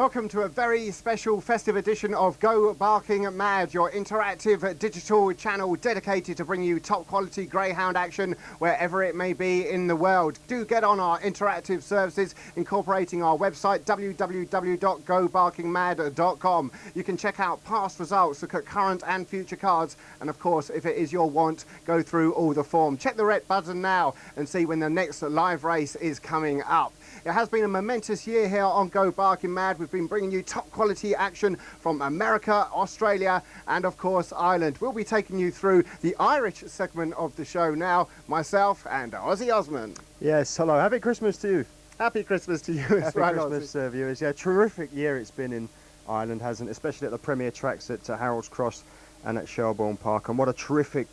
Welcome to a very special festive edition of Go Barking Mad, your interactive digital channel dedicated to bring you top quality greyhound action wherever it may be in the world. Do get on our interactive services incorporating our website www.gobarkingmad.com. You can check out past results, look at current and future cards, and of course, if it is your want, go through all the form. Check the red button now and see when the next live race is coming up. It has been a momentous year here on Go Barking Mad. We've been bringing you top quality action from America, Australia, and of course Ireland. We'll be taking you through the Irish segment of the show now, myself and Ozzie Osman. Yes, hello. Happy Christmas to you. Happy Christmas to you as well. Happy Christmas, viewers. Yeah, terrific year it's been in Ireland, hasn't it? Especially at the premier tracks at Harold's Cross and at Shelbourne Park. And what a terrific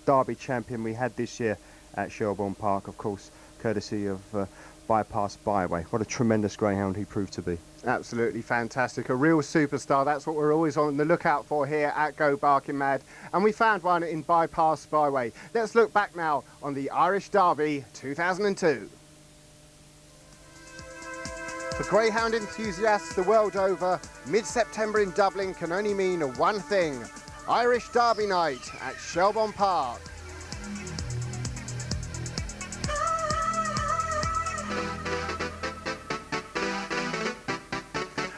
Derby champion we had this year at Shelbourne Park, of course, courtesy of Bypass Byway. What a tremendous greyhound he proved to be. Absolutely fantastic. A real superstar. That's what we're always on the lookout for here at Go Barking Mad. And we found one in Bypass Byway. Let's look back now on the Irish Derby 2002. For greyhound enthusiasts the world over, mid-September in Dublin can only mean one thing: Irish Derby night at Shelbourne Park.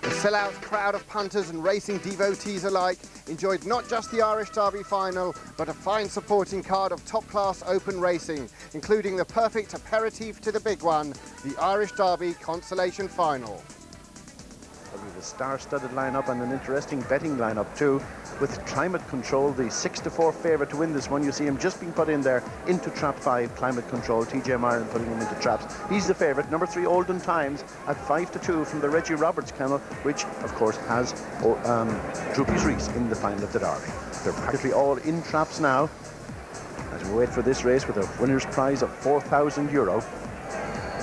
A sellout crowd of punters and racing devotees alike enjoyed not just the Irish Derby final, but a fine supporting card of top-class open racing, including the perfect aperitif to the big one, the Irish Derby Consolation Final. We have a star-studded lineup and an interesting betting lineup too, with Climate Control, the 6-4 favourite to win this one. You see him just being put in there into trap 5, Climate Control. TJ Myron putting him into traps. He's the favourite. Number 3, Olden Times at 5-2 from the Reggie Roberts kennel, which of course has Droopy's Reese in the final of the Derby. They're practically all in traps now as we wait for this race with a winner's prize of €4,000.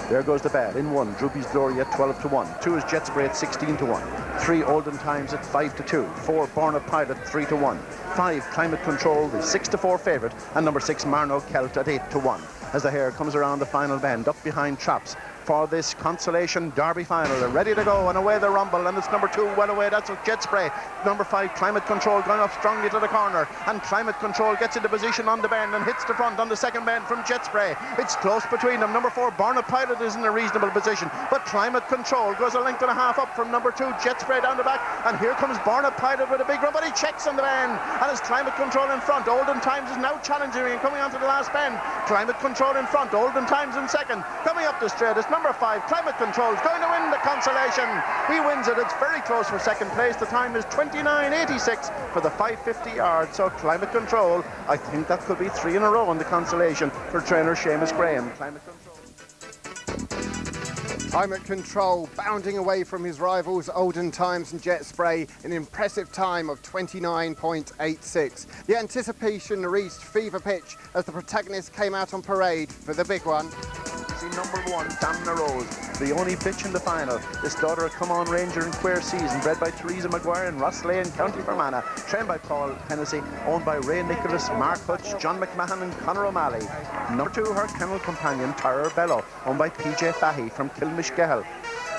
There goes the bell. In 1, Droopy's Glory at 12-1. 2 is Jet Spray at 16-1. 3, Olden Times at 5-2. 4, Born of Pilot 3-1. 5, Climate Control, the 6-4 favourite, and number 6, Marno Celt at 8-1. As the hare comes around the final bend, up behind traps for this Consolation Derby final. They're ready to go, and away they rumble, and it's number 2 well away. That's Jet Spray. Number 5, Climate Control, going up strongly to the corner, and Climate Control gets into position on the bend and hits the front on the second bend from Jet Spray. It's close between them. Number 4, Born of Pilot, is in a reasonable position, but Climate Control goes a length and a half up from number 2, Jet Spray, down the back, and here comes Born of Pilot with a big run, but he checks on the bend, and it's Climate Control in front. Olden Times is now challenging and coming onto the last bend. Climate Control in front, Olden Times in second. Coming up the straight, it's number 5, Climate Control, is going to win the Consolation. He wins it. It's very close for second place. The time is 29.86 for the 550 yards. So Climate Control, I think that could be 3 in a row in the Consolation for trainer Seamus Graham. Climate Control. Climate Control bounding away from his rivals Olden Times and Jet Spray, an impressive time of 29.86. The anticipation reached fever pitch as the protagonist came out on parade for the big one. Number 1, Damna Rose, the only bitch in the final. This daughter of Come On Ranger in Queer Season, bred by Theresa Maguire in Rosslea, County Fermanagh, trained by Paul Hennessy, owned by Ray Nicholas, Mark Hutch, John McMahon and Conor O'Malley. Number 2, her kennel companion, Tyrer Bello, owned by PJ Fahey from Kilmishgahel.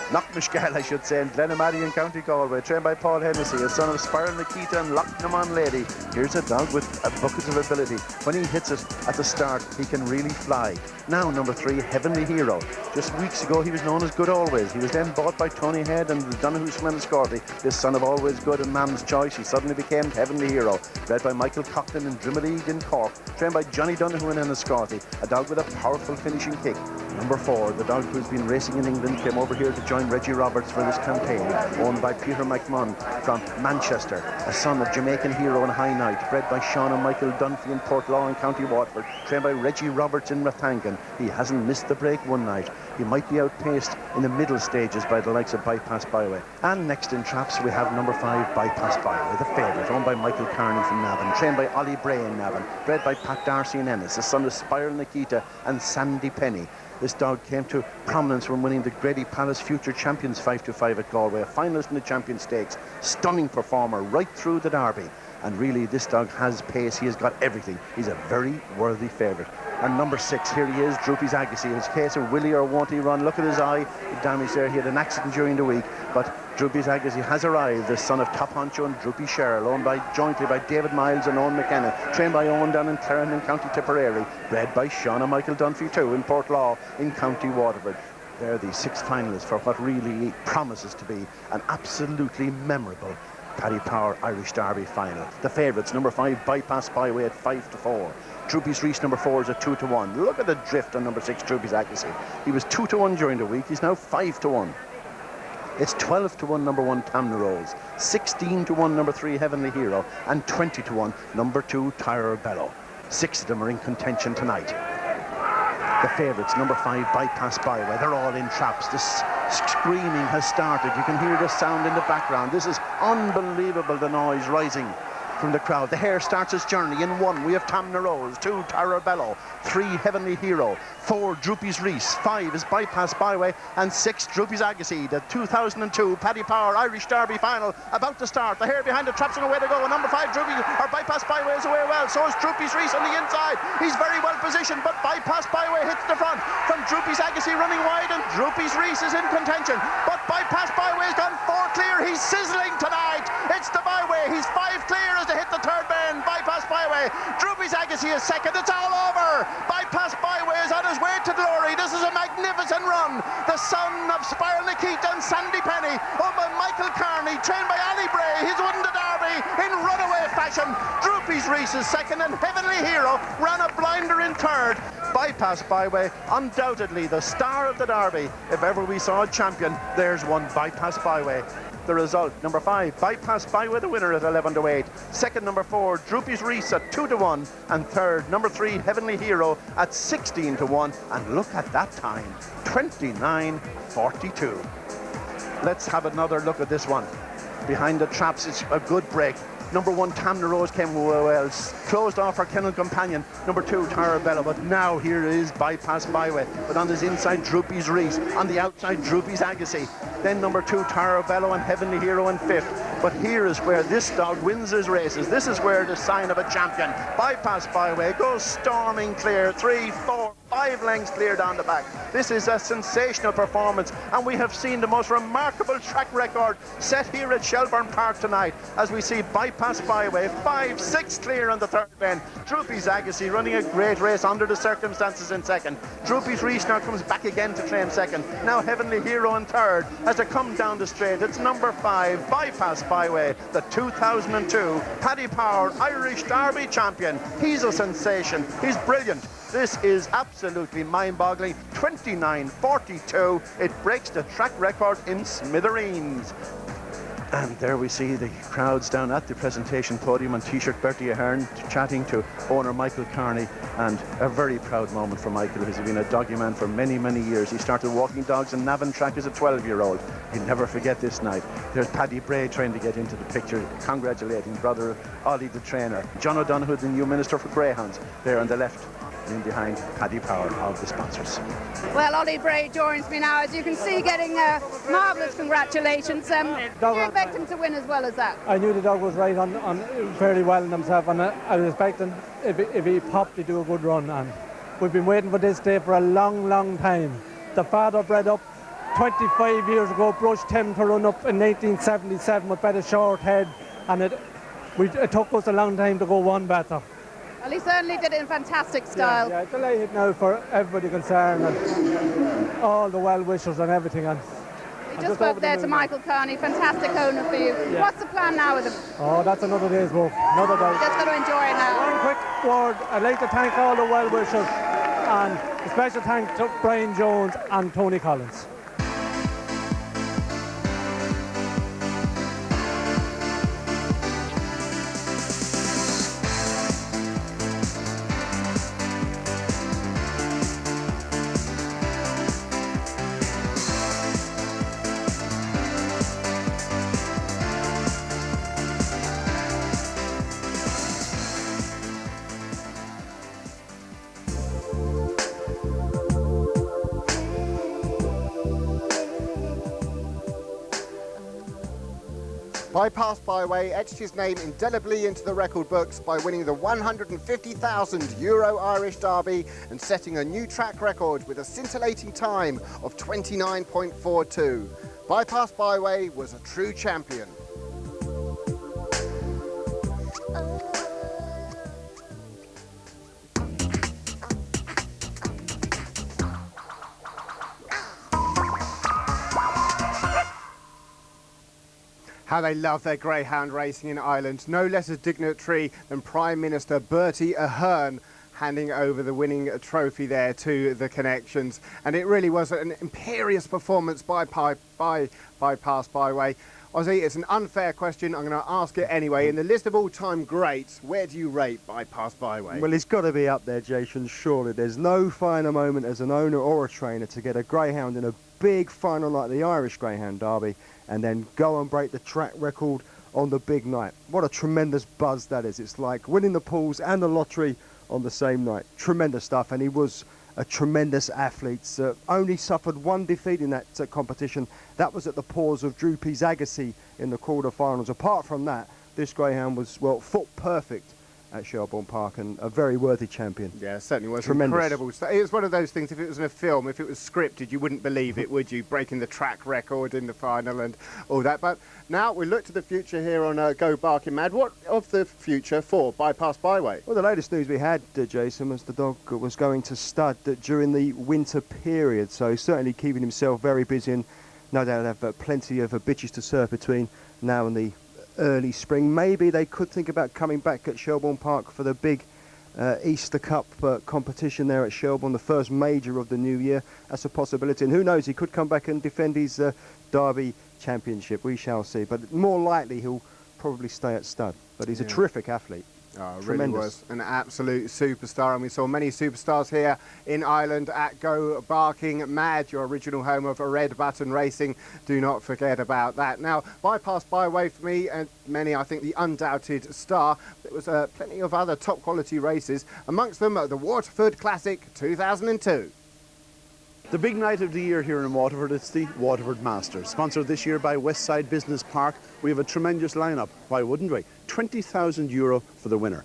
Knockmishgahel, I should say, in Glenamaddy in County Galway, trained by Paul Hennessy, a son of Spiral Nikita and Lochnaman Lady. Here's a dog with buckets of ability. When he hits it at the start, he can really fly. Now, number 3, Heavenly Hero. Just weeks ago, he was known as Good Always. He was then bought by Tony Head and the Donoghue from Enniscorthy. This son of Always Good and Mam's Choice, he suddenly became Heavenly Hero. Bred by Michael Coughlin in Drimoleague in Cork, trained by Johnny Donoghue in Enniscorthy. A dog with a powerful finishing kick. Number 4, the dog who's been racing in England, came over here to join Reggie Roberts for this campaign, owned by Peter McMahon from Manchester, a son of Jamaican hero and High Night, bred by Sean and Michael Dunphy in Portlaw in County Waterford, trained by Reggie Roberts in Rathangan. He hasn't missed the break one night. He might be outpaced in the middle stages by the likes of Bypass Byway. And next in traps we have number 5, Bypass Byway, the favourite, owned by Michael Carney from Navan, trained by Ollie Bray in Navan, bred by Pat Darcy in Ennis, a son of Spiral Nikita and Sandy Penny. This dog came to prominence when winning the Grady Palace Future Champions 5-5 at Galway, a finalist in the Champion Stakes. Stunning performer right through the Derby. And really, this dog has pace. He has got everything. He's a very worthy favourite. And number 6, here he is, Droopy's Agassi. His case of will he or won't he run. Look at his eye. Damage there. He had an accident during the week, but Droopy's Agassi has arrived, the son of Top Honcho and Droopy Sherrill, owned jointly by David Miles and Owen McKenna, trained by Owen down in Clarendon, County Tipperary, bred by Sean and Michael Dunphy too in Portlaw in County Waterford. They're the 6 finalists for what really promises to be an absolutely memorable Paddy Power Irish Derby final. The favourites, number 5 Bypass Byway at 5-4. Droopy's Reese, number 4, is at 2-1. Look at the drift on number 6 Droopy's Agassi. He was 2-1 during the week. He's now 5-1. It's 12-1 number 1 Tamna Rose, 16-1 number 3 Heavenly Hero, and 20-1 number 2 Tyrer Bellow. 6 of them are in contention tonight. The favourites, number 5 Bypass Byway, they're all in traps. This screaming has started. You can hear the sound in the background. This is unbelievable, the noise rising from the crowd. The hare starts its journey. In 1 we have Tamna Rose, 2 Tyrer Bellow, 3 Heavenly Hero, 4 Droopy's Reese, 5 is Bypass Byway, and 6 Droopy's Agassi. The 2002 Paddy Power Irish Derby final about to start. The hare behind the traps and away to go. And number 5 Droopy or Bypass Byway is away well. So is Droopy's Reese on the inside. He's very well positioned, but Bypass Byway hits the front from Droopy's Agassi running wide, and Droopy's Reese is in contention. But Bypass Byway's gone 4 clear. He's sizzling tonight. It's the Byway. He's 5 clear as they hit the third bend. Bypass Byway. Droopy's Agassi is second. It's all over. Bypass Byway is on his way to glory. This is a magnificent run. The son of Spiral Nikita and Sandy Penny, owned by Michael Carney, trained by Ali Bray. He's won the Derby in runaway fashion. Droopy's Reese is second, and Heavenly Hero ran a blinder in third. Bypass Byway, undoubtedly the star of the Derby. If ever we saw a champion, there's one, Bypass Byway. The result, number 5 Bypass Byway, the winner at 11-8. Second, number 4 Droopy's Reese at 2-1, and third, number 3 Heavenly Hero at 16-1. And look at that time, 29:42. Let's have another look at this one. Behind the traps, it's a good break. Number 1 Tamna Rose came well, closed off her kennel companion, number 2 Tyrer Bellow, but now here is Bypass Byway, but on this inside Droopy's Reese, on the outside Droopy's Agassi, then number 2 Tyrer Bellow and Heavenly Hero in 5th. But here is where this dog wins his races. This is where the sign of a champion. Bypass Byway goes storming clear, 3, 4, 5 lengths clear down the back. This is a sensational performance, and we have seen the most remarkable track record set here at Shelbourne Park tonight, as we see Bypass Byway 5, 6 clear on the third bend. Droopy's Agassi running a great race under the circumstances in second. Droopy's Reese now comes back again to claim second. Now Heavenly Hero in third as they come down the straight. It's number 5 Bypass Byway, the 2002 Paddy Power Irish Derby champion. He's a sensation. He's brilliant. This is absolutely mind-boggling. 29:42. It breaks the track record in smithereens. And there we see the crowds down at the presentation podium on T-shirt Bertie Ahern chatting to owner Michael Carney, and a very proud moment for Michael, who's been a doggy man for many, many years. He started walking dogs in Navan Track as a 12-year-old. He'll never forget this night. There's Paddy Bray trying to get into the picture, congratulating brother Ollie the trainer. John O'Donoghue, the new minister for greyhounds, there on the left. In behind Paddy Power of the sponsors. Well, Ollie Bray joins me now, as you can see, getting marvellous congratulations. Did you expect him to win as well as that? I knew the dog was right on fairly well in himself, and I was expecting if he popped to do a good run. And we've been waiting for this day for a long, long time. The father bred up 25 years ago, brushed him to run up in 1977 with better short head, and it took us a long time to go one better. Well, he certainly did it in fantastic style. Yeah, delighted now for everybody concerned and all the well-wishers and everything. And we just spoke there to Michael Carney, fantastic owner for you. Yeah. What's the plan now with him? Oh, that's another day's work, another day. Just got to enjoy it now. One quick word, I'd like to thank all the well-wishers, and a special thanks to Brian Jones and Tony Collins. Bypass Byway etched his name indelibly into the record books by winning the €150,000 Irish Derby and setting a new track record with a scintillating time of 29.42. Bypass Byway was a true champion. How they love their greyhound racing in Ireland. No less a dignitary than Prime Minister Bertie Ahern handing over the winning trophy there to the Connections. And it really was an imperious performance by Bypass Byway. Ozzie, it's an unfair question. I'm going to ask it anyway. In the list of all-time greats, where do you rate Bypass Byway? Well, it's got to be up there, Jason, surely. There's no finer moment as an owner or a trainer to get a greyhound in a big final like the Irish Greyhound Derby and then go and break the track record on the big night. What a tremendous buzz that is. It's like winning the pools and the lottery on the same night. Tremendous stuff, and he was a tremendous athlete. Only suffered one defeat in that competition. That was at the paws of Droopy Agassi in the quarter-finals. Apart from that, this greyhound was, well, foot perfect at Shelbourne Park and a very worthy champion. Yeah, it certainly was. Tremendous. Incredible. It was one of those things, if it was in a film, if it was scripted, you wouldn't believe it, would you? Breaking the track record in the final and all that. But now we look to the future here on Go Barking Mad. What of the future for Bypass Byway? Well, the latest news we had, Jason, was the dog was going to stud during the winter period, so certainly keeping himself very busy, and no doubt have plenty of bitches to serve between now and the early spring. Maybe they could think about coming back at Shelbourne Park for the big Easter Cup competition there at Shelbourne, the first major of the new year. That's a possibility, and who knows, he could come back and defend his Derby championship. We shall see, but more likely he'll probably stay at stud. But he's a terrific athlete. Oh, really was an absolute superstar, and we saw many superstars here in Ireland at Go Barking Mad, your original home of Red Button Racing. Do not forget about that. Now, Bypass Byway for me and many, I think, the undoubted star. There was plenty of other top quality races, amongst them the Waterford Classic 2002. The big night of the year here in Waterford, it's the Waterford Masters. Sponsored this year by Westside Business Park. We have a tremendous lineup. Why wouldn't we? €20,000 for the winner.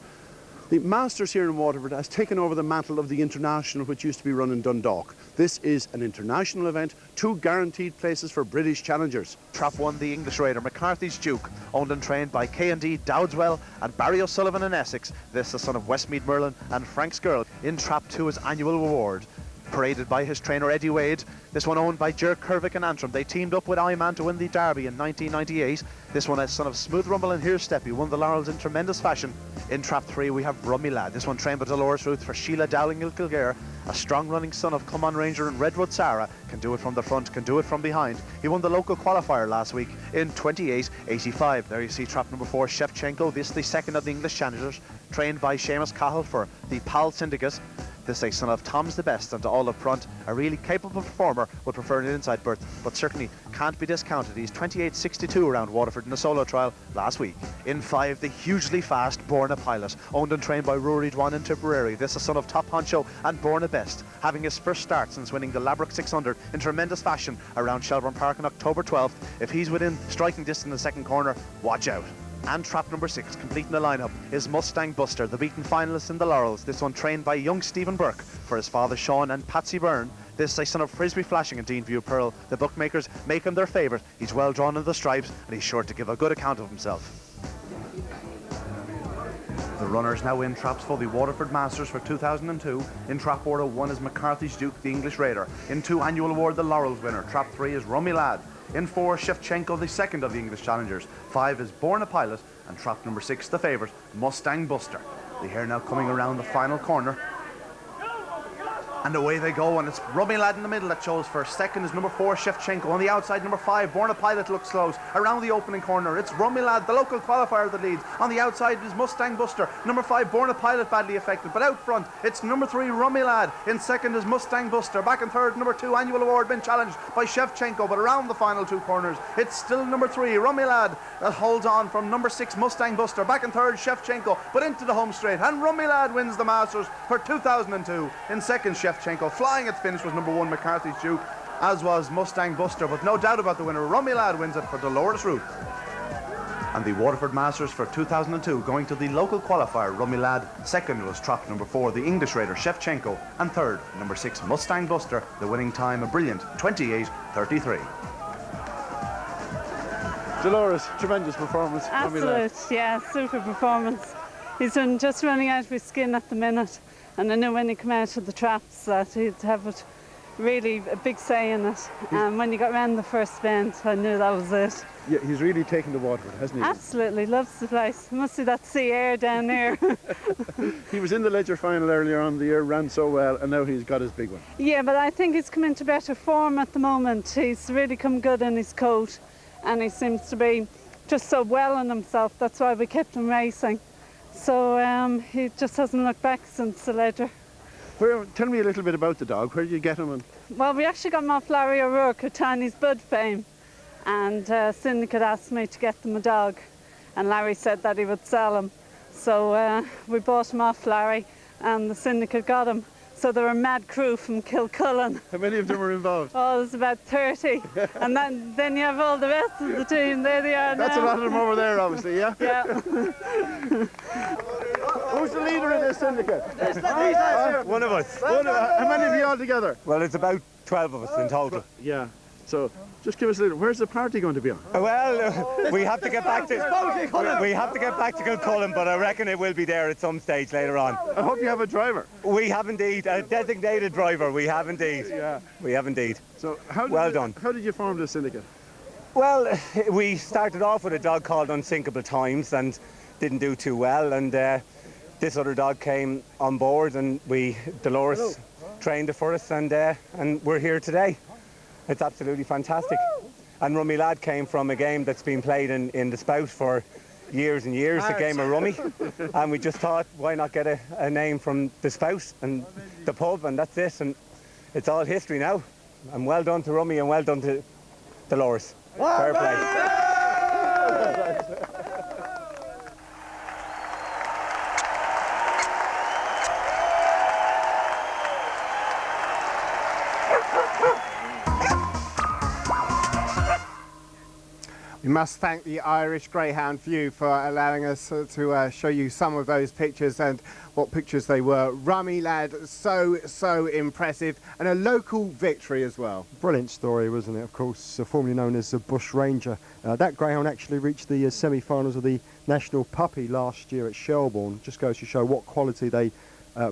The Masters here in Waterford has taken over the mantle of the International, which used to be run in Dundalk. This is an international event, 2 guaranteed places for British challengers. Trap 1, the English Raider, McCarthy's Duke, owned and trained by K&D, Dowdswell and Barry O'Sullivan in Essex. This the son of Westmead Merlin and Frank's Girl. In Trap 2, his annual reward, paraded by his trainer Eddie Wade. This one owned by Ger Kervick and Antrim. They teamed up with Iman to win the Derby in 1998. This one as son of Smooth Rumble and Here Steppy won the laurels in tremendous fashion. In Trap 3 we have Rummy Lad. This one trained by Dolores Ruth for Sheila Dowling in Kilgare. A strong running son of Come On Ranger and Redwood Sarah. Can do it from the front, can do it from behind. He won the local qualifier last week in 28.85. There you see Trap number 4, Shevchenko. This the second of the English challengers, trained by Seamus Cahill for the PAL Syndicate. This is a son of Tom's the Best, and to all up front, a really capable performer would prefer an inside berth, but certainly can't be discounted. He's 28.62 around Waterford in a solo trial last week. In 5, the hugely fast Borna Pilot, owned and trained by Rory Dwan in Tipperary. This is a son of Top Honcho and Borna Best, having his first start since winning the Labrick 600 in tremendous fashion around Shelbourne Park on October 12th. If he's within striking distance in the second corner, watch out. And Trap number 6, completing the lineup, is Mustang Buster, the beaten finalist in the laurels. This one trained by young Stephen Burke for his father Sean and Patsy Byrne. This is a son of Frisbee Flashing and Dean View Pearl. The bookmakers make him their favourite. He's well drawn in the stripes and he's sure to give a good account of himself. The runners now in traps for the Waterford Masters for 2002. In Trap Order 1 is McCarthy's Duke, the English Raider. In 2, annual award, the Laurels winner. Trap 3 is Rummy Lad. In 4, Shevchenko, the second of the English challengers. 5 is Borna Pilot, and Trap number 6, the favourite, Mustang Buster. The hare now coming around the final corner. And away they go, and it's Rummy Lad in the middle that shows first. Second is number 4, Shevchenko. On the outside, number 5, Borna Pilot looks close. Around the opening corner, it's Rummy Lad, the local qualifier that leads. On the outside is Mustang Buster. Number 5, Borna Pilot badly affected. But out front, it's number 3, Rummy Lad. In second is Mustang Buster. Back in third, number 2, Annual Award, been challenged by Shevchenko. But around the final 2 corners, it's still number 3, Rummy Lad, that holds on from number 6, Mustang Buster. Back in third, Shevchenko, but into the home straight. And Rummy Lad wins the Masters for 2002. In second, Shevchenko. Flying at the finish was number 1, McCarthy's Duke, as was Mustang Buster, but no doubt about the winner. Rummy Lad wins it for Dolores Ruth. And the Waterford Masters for 2002 going to the local qualifier, Rummy Lad. Second was Trap number 4, the English Raider, Shevchenko. And third, number 6, Mustang Buster. The winning time, a brilliant 28.33. Dolores, tremendous performance. Absolute, yeah, super performance. He's just running out of his skin at the minute, and I knew when he came out of the traps that he'd have it really a big say in it. And when he got round the first bend, I knew that was it. Yeah, he's really taken to Waterford, hasn't he? Absolutely, loves the place. Must see that sea air down there. He was in the Ledger final earlier on the year, ran so well, and now he's got his big one. Yeah, but I think he's come into better form at the moment. He's really come good in his coat, and he seems to be just so well in himself. That's why we kept him racing. So he just hasn't looked back since the Ledger. Tell me a little bit about the dog. Where did you get him? Well, we actually got him off Larry O'Rourke at Tiny's Bud fame, and Syndicate asked me to get them a dog, and Larry said that he would sell him. So we bought him off Larry, and the Syndicate got him. So there were a mad crew from Kilcullen. How many of them were involved? Oh, there's about 30. And then you have all the rest of the team. There they are now. That's a lot of them over there, obviously, yeah? Yeah. Who's the leader in this syndicate? One of us. How many of you all together? Well, it's about 12 of us in total. Yeah. So, just give us a little. Where's the party going to be on? Well, we have to get back to Kilcullen, but I reckon it will be there at some stage later on. I hope you have a driver. We have indeed, a designated driver. We have indeed. Yeah. We have indeed. So, well done. How did you form this syndicate? Well, we started off with a dog called Unsinkable Times and didn't do too well, and this other dog came on board, and Dolores trained it for us, and we're here today. It's absolutely fantastic. And Rummy Lad came from a game that's been played in the Spout for years and years, the game of Rummy. And we just thought, why not get a name from the Spout and the pub, and that's it. And it's all history now. And well done to Rummy and well done to Dolores. Fair play. We must thank the Irish Greyhound View for allowing us to show you some of those pictures, and what pictures they were. Rummy Lad, so impressive, and a local victory as well. Brilliant story, wasn't it? Of course, formerly known as the Bush Ranger. That greyhound actually reached the semi-finals of the National Puppy last year at Shelbourne. Just goes to show what quality they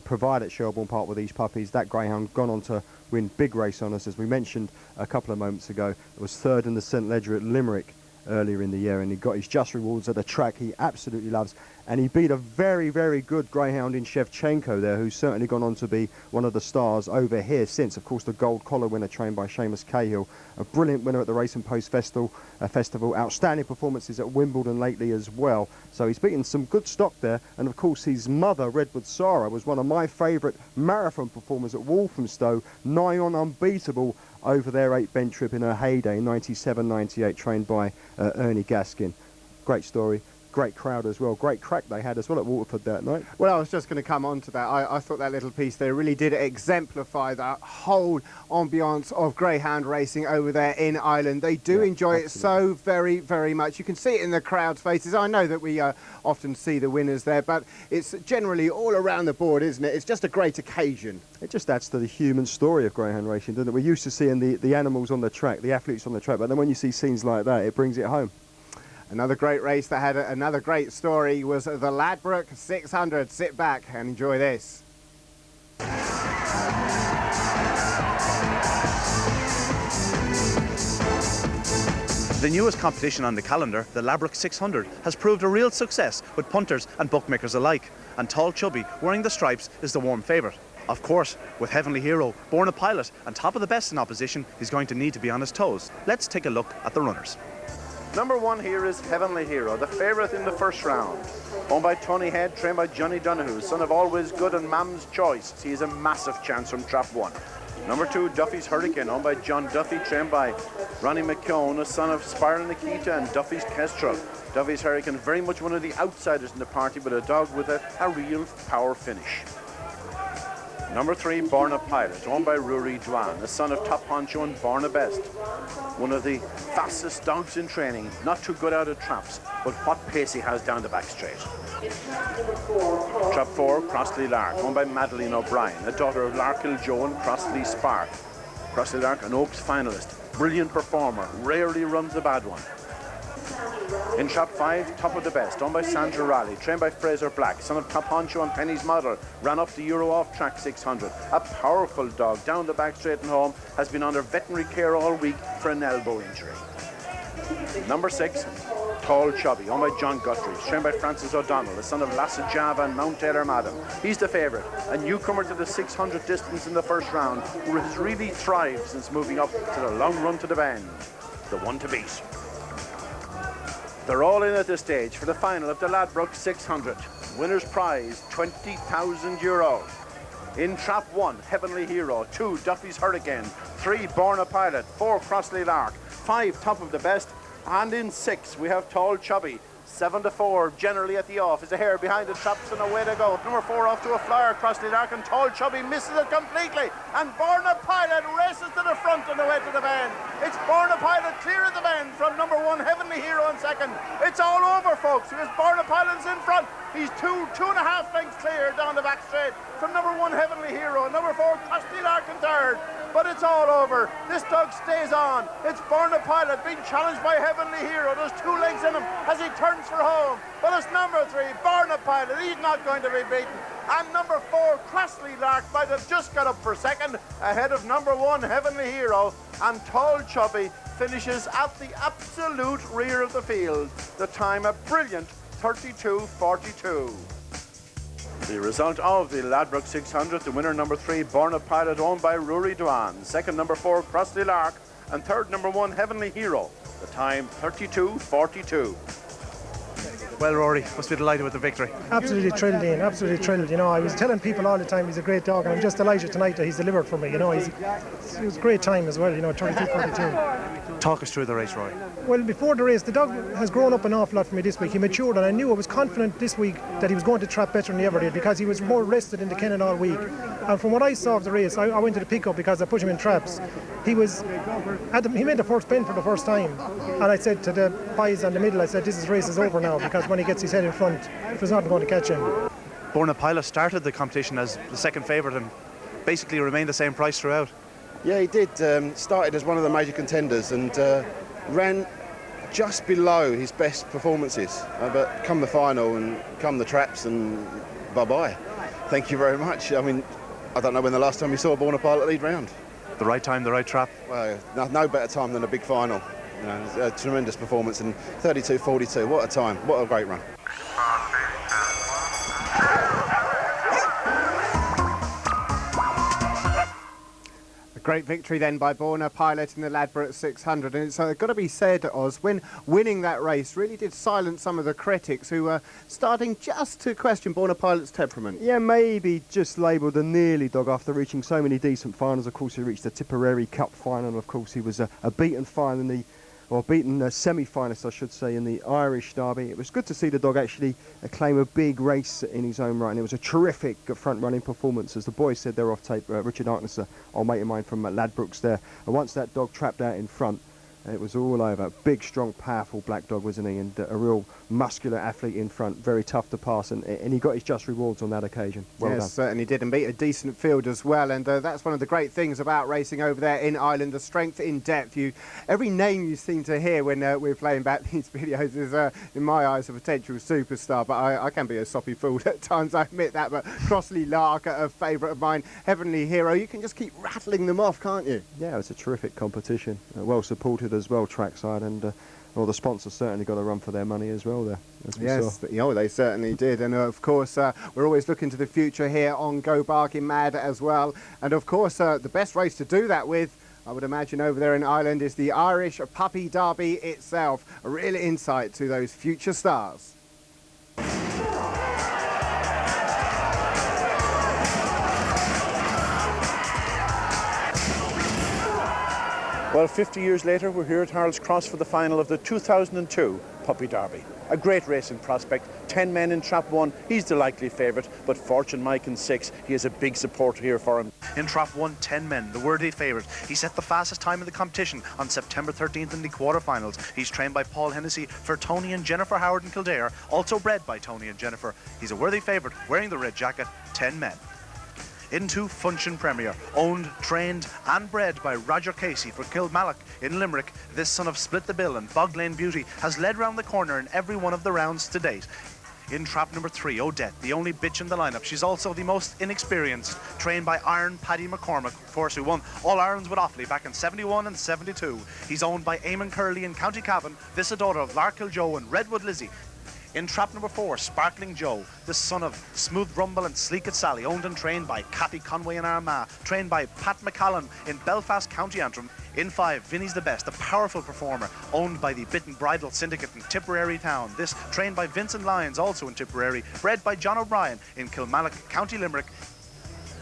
provide at Shelbourne Park with these puppies. That greyhound gone on to win big race honours, as we mentioned a couple of moments ago. It was third in the St Ledger at Limerick earlier in the year, and he got his just rewards at a track he absolutely loves, and he beat a very good greyhound in Shevchenko there, who's certainly gone on to be one of the stars over here since. Of course, the gold collar winner trained by Seamus Cahill, a brilliant winner at the Race and Post Festival, outstanding performances at Wimbledon lately as well. So he's beaten some good stock there, and of course his mother, Redwood Sarah, was one of my favourite marathon performers at Walthamstow, nigh on unbeatable over their 8-bend trip in her heyday, 97-98, trained by Ernie Gaskin. Great story, great crowd as well, great crack they had as well at Waterford that night. Well, I was just going to come on to that. I thought that little piece there really did exemplify that whole ambiance of greyhound racing over there in Ireland. They do enjoy it so very much. You can see it in the crowd's faces. I know that we often see the winners there, but it's generally all around the board, isn't it? It's just a great occasion. It just adds to the human story of greyhound racing, doesn't it? We're used to seeing the animals on the track, the athletes on the track, but then when you see scenes like that, it brings it home. Another great race that had another great story was the Ladbroke 600. Sit back and enjoy this. The newest competition on the calendar, the Ladbroke 600, has proved a real success with punters and bookmakers alike, and Tall Chubby, wearing the stripes, is the warm favourite. Of course, with Heavenly Hero, born a pilot and top of the best in opposition, he's going to need to be on his toes. Let's take a look at the runners. Number 1 here is Heavenly Hero, the favourite in the first round. Owned by Tony Head, trained by Johnny Donoghue, son of Always Good and Mam's Choice. He has a massive chance from trap 1. Number 2, Duffy's Hurricane, owned by John Duffy, trained by Ronnie McKeown, a son of Spiral Nikita and Duffy's Kestrel. Duffy's Hurricane, very much one of the outsiders in the party, but a dog with a real power finish. Number 3, Born a Pilot, owned by Rory Dwan, the son of Top Honcho and Born a Best. One of the fastest dogs in training, not too good out of traps, but what pace he has down the back straight. Trap 4, Crossley Lark, owned by Madeline O'Brien, a daughter of Larkill Joe and Crossley Spark. Crossley Lark, an Oaks finalist, brilliant performer, rarely runs a bad one. In trap 5, Top of the Best, owned by Sandra Raleigh, trained by Fraser Black, son of Top Honcho and Penny's model, ran up the Euro off track 600. A powerful dog, down the back straight and home, has been under veterinary care all week for an elbow injury. Number 6, Tall Chubby, owned by John Guthrie, trained by Francis O'Donnell, the son of Lassa Java and Mount Taylor Madam. He's the favourite, a newcomer to the 600 distance in the first round, who has really thrived since moving up to the long run to the bend. The one to beat. They're all in at this stage for the final of the Ladbroke 600. Winner's prize, €20,000. In trap 1, Heavenly Hero, 2, Duffy's Hurricane, 3, Born a Pilot, 4, Crossley Lark, 5, Top of the Best, and in 6 we have Tall Chubby. 7 to 4, generally at the off, is a hair behind the traps and away to go. Number 4 off to a flyer, Crossley Lark, and Tall Chubby misses it completely. And Born a Pilot races to the front and away to the bend. It's Born a Pilot clear of the bend from number 1, Heavenly Hero in second. It's all over, folks, because Born a Pilot's in front. He's 2.5 lengths clear down the back straight from number 1, Heavenly Hero, and number 4, Crossley Lark in third. But it's all over. This dog stays on. It's Born a Pilot being challenged by Heavenly Hero. There's 2 lengths in him as he turns for home. But it's number 3, Born a Pilot. He's not going to be beaten. And number 4, Crossley Lark, might have just got up for second, ahead of number 1, Heavenly Hero. And Tall Chubby finishes at the absolute rear of the field. The time a brilliant 32.42. The result of the Ladbroke 600, the winner number 3, Born a Pilot, owned by Rory Dwan. Second, number 4, Crossley Lark. And third, number 1, Heavenly Hero. The time 32.42. Well, Rory, must be delighted with the victory. Absolutely thrilled, Ian, absolutely thrilled. You know, I was telling people all the time he's a great dog, and I'm just delighted tonight that he's delivered for me. You know, it was a great time as well, you know, 32.42. Talk us through the race, Rory. Well, before the race, the dog has grown up an awful lot for me this week. He matured, and I knew, I was confident this week that he was going to trap better than he ever did, because he was more rested in the kennel all week. And from what I saw of the race, I went to the pickup because I put him in traps. He made the first bend for the first time, and I said to the boys in the middle, I said, this race is over now, because when he gets his head in front, there's nothing going to catch him. Born a Pilot started the competition as the second favourite and basically remained the same price throughout. Yeah, he did. Started as one of the major contenders and ran just below his best performances. But come the final and come the traps and bye-bye. Thank you very much. I mean, I don't know when the last time you saw Born a Pilot lead round. The right time, the right trap. Well, no better time than a big final. You know, a tremendous performance and 32.42. What a time. What a great run. Great victory then by Born a Pilot in the Ladbroke 600, and it's got to be said, Oz, when winning that race really did silence some of the critics who were starting just to question Born a Pilot's temperament. Yeah, maybe just labelled a nearly dog after reaching so many decent finals. Of course, he reached the Tipperary Cup final, and of course he was a beaten semi-finalist, I should say, in the Irish Derby. It was good to see the dog actually claim a big race in his own right, and it was a terrific front-running performance. As the boys said, they're off tape. Richard Harkness, old mate of mine from Ladbrokes there. And once that dog trapped out in front, it was all over. Big, strong, powerful black dog, wasn't he? And a real muscular athlete in front, very tough to pass, and he got his just rewards on that occasion. Well done. Yes, certainly did, and beat a decent field as well, and that's one of the great things about racing over there in Ireland, the strength in depth. Every name you seem to hear when we're playing back these videos is, in my eyes, a potential superstar, but I can be a soppy fool at times, I admit that, but Crossley Lark, a favourite of mine, Heavenly Hero, you can just keep rattling them off, can't you? Yeah, it's a terrific competition, well supported as well, trackside, and well, the sponsors certainly got a run for their money as well there, as we saw. They certainly did, and of course we're always looking to the future here on Go Barking Mad as well, and of course the best race to do that with, I would imagine, over there in Ireland is the Irish Puppy Derby itself, a real insight to those future stars. Well, 50 years later, we're here at Harold's Cross for the final of the 2002 Puppy Derby. A great racing prospect, 10 men in trap 1, he's the likely favourite, but Fortune Mike in 6, he has a big supporter here for him. In trap 1, 10 men, the worthy favourite. He set the fastest time in the competition on September 13th in the quarterfinals. He's trained by Paul Hennessy for Tony and Jennifer Howard in Kildare, also bred by Tony and Jennifer. He's a worthy favourite, wearing the red jacket, 10 men. into Function Premier, owned, trained and bred by Roger Casey for Kilmallock in Limerick. This son of Split the Bill and Bog Lane Beauty has led round the corner in every one of the rounds to date. In trap number 3, Odette, the only bitch in the lineup. She's also the most inexperienced, trained by Iron Paddy McCormack, of course, who won All-Irelands with Offaly back in 71 and 72. He's owned by Eamon Curley in County Cavan. This is a daughter of Larkill Joe and Redwood Lizzie. In trap number 4, Sparkling Joe, the son of Smooth Rumble and Sleekit Sally, owned and trained by Kathy Conway in Armagh, trained by Pat McCallan in Belfast, County Antrim. In 5, Vinnie's the Best, a powerful performer, owned by the Bitten Bridal Syndicate in Tipperary Town. This trained by Vincent Lyons, also in Tipperary, bred by John O'Brien in Kilmallock, County Limerick.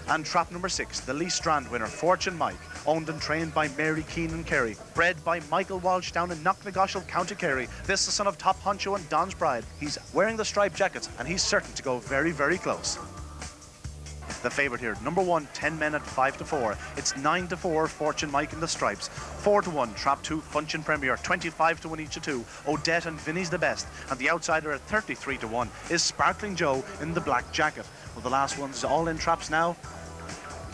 And trap number 6, the Lee Strand winner, Fortune Mike, owned and trained by Mary Keenan Kerry, bred by Michael Walsh down in Knocknagoshel, County Kerry. This is the son of Top Honcho and Don's Pride. He's wearing the striped jackets and he's certain to go very, very close. The favourite here, number 1, 10 men at 5-4. It's 9-4, Fortune Mike in the stripes. 4-1, trap 2, Function Premier. 25-1 each of 2. Odette and Vinnie's the Best. And the outsider at 33-1 is Sparkling Joe in the black jacket. Well, the last one's all in traps now.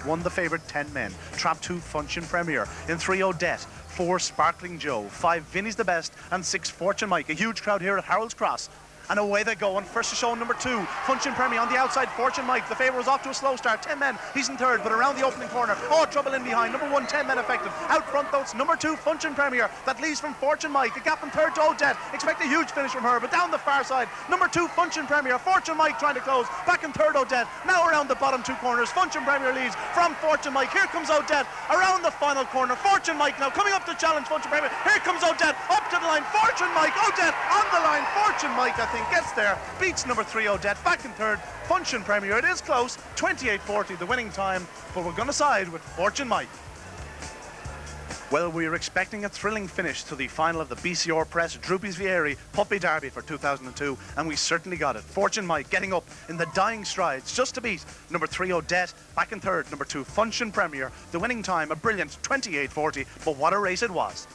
1, the favourite, 10 men. Trap 2, Function Premier. In 3, Odette. 4, Sparkling Joe. 5, Vinnie's the Best. And 6, Fortune Mike. A huge crowd here at Harold's Cross. And away they go. And first to show number 2, Function Premier on the outside, Fortune Mike. The favourite was off to a slow start. 10 men. He's in third, but around the opening corner. Oh, trouble in behind. Number 1, 10 men effective. Out front, though, it's number 2, Function Premier. That leads from Fortune Mike. A gap in third to Odette. Expect a huge finish from her, but down the far side, number 2, Function Premier. Fortune Mike trying to close. Back in third, Odette. Now around the bottom 2 corners. Function Premier leads from Fortune Mike. Here comes Odette. Around the final corner. Fortune Mike now coming up to challenge Function Premier. Here comes Odette. Up to the line. Fortune Mike. Odette on the line. Fortune Mike, I think, gets there. Beats number 3, Odette, back in third. Function Premier, it is close, 28:40 the winning time, but we're going to side with Fortune Mike. Well, we were expecting a thrilling finish to the final of the BCR Press Droopies Vieri Puppy Derby for 2002, and we certainly got it. Fortune Mike getting up in the dying strides just to beat number 3, Odette, back in third. Number 2, Function Premier, the winning time, a brilliant 28:40, but what a race it was.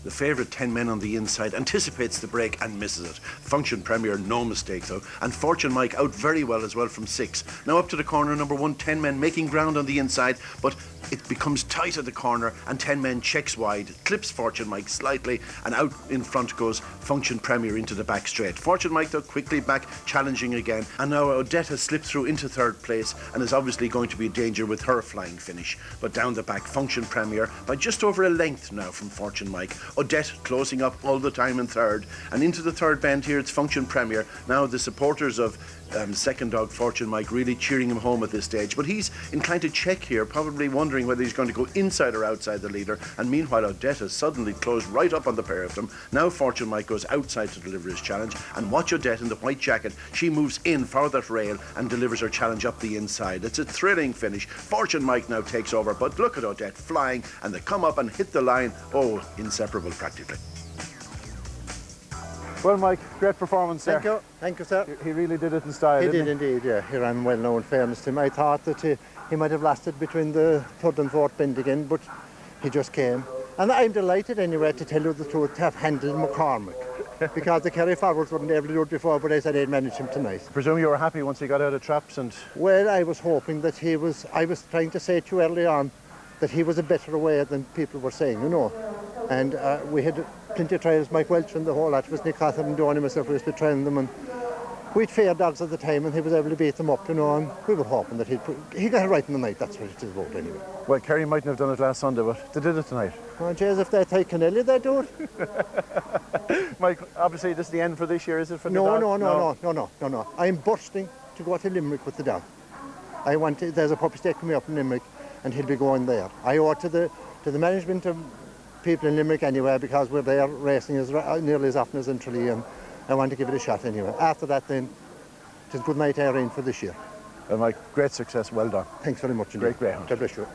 The favourite 10 men on the inside anticipates the break and misses it. Function Premier, no mistake though. And Fortune Mike out very well as well from 6. Now up to the corner, number 1, 10 men making ground on the inside, but it becomes tight at the corner and 10 men checks wide, clips Fortune Mike slightly, and out in front goes Function Premier into the back straight. Fortune Mike though quickly back, challenging again, and now Odette has slipped through into third place and is obviously going to be in danger with her flying finish. But down the back, Function Premier by just over a length now from Fortune Mike. Odette closing up all the time in third, and into the third bend here it's Function Premier. Now the supporters of second dog Fortune Mike really cheering him home at this stage, but he's inclined to check here, probably wondering whether he's going to go inside or outside the leader, and meanwhile Odette has suddenly closed right up on the pair of them. Now Fortune Mike goes outside to deliver his challenge, and watch Odette in the white jacket. She moves in for that rail and delivers her challenge up the inside. It's a thrilling finish. Fortune Mike now takes over, but look at Odette flying, and they come up and hit the line. Oh, inseparable practically. Well, Mike, great performance there. Thank you, sir. He really did it in style, He didn't did indeed, yeah. He ran well now, in fairness to him. I thought that he might have lasted between the third and fourth bend again, but he just came. And I'm delighted anyway, to tell you the truth, to have handled McCormack. Because the carry forwards wouldn't able to do it before, but I said I'd manage him tonight. I presume you were happy once he got out of traps and... Well, I was hoping that I was trying to say to you early on that he was a better away than people were saying, you know. And we had plenty of trials, Mike Welch and the whole lot, was Nick Cotham and Donny myself, we used to train them, and we'd fair dogs at the time, and he was able to beat them up, you know, and we were hoping that he got it right in the night. That's what it is about anyway. Well, Kerry mightn't have done it last Sunday, but they did it tonight. Oh, jeez, if they take Kennelly, they do it. Mike, obviously this is the end for this year, is it, for the dog? No. I'm bursting to go to Limerick with the dog. There's a puppy stake coming up in Limerick, and he'll be going there. I owe it to the management of people in Limerick anyway, because we're there racing nearly as often as in Tralee, and I want to give it a shot anyway. After that then, just good night, Irene, for this year. Well, Mike, great success, well done. Thanks very much indeed. Great hunt. God bless you.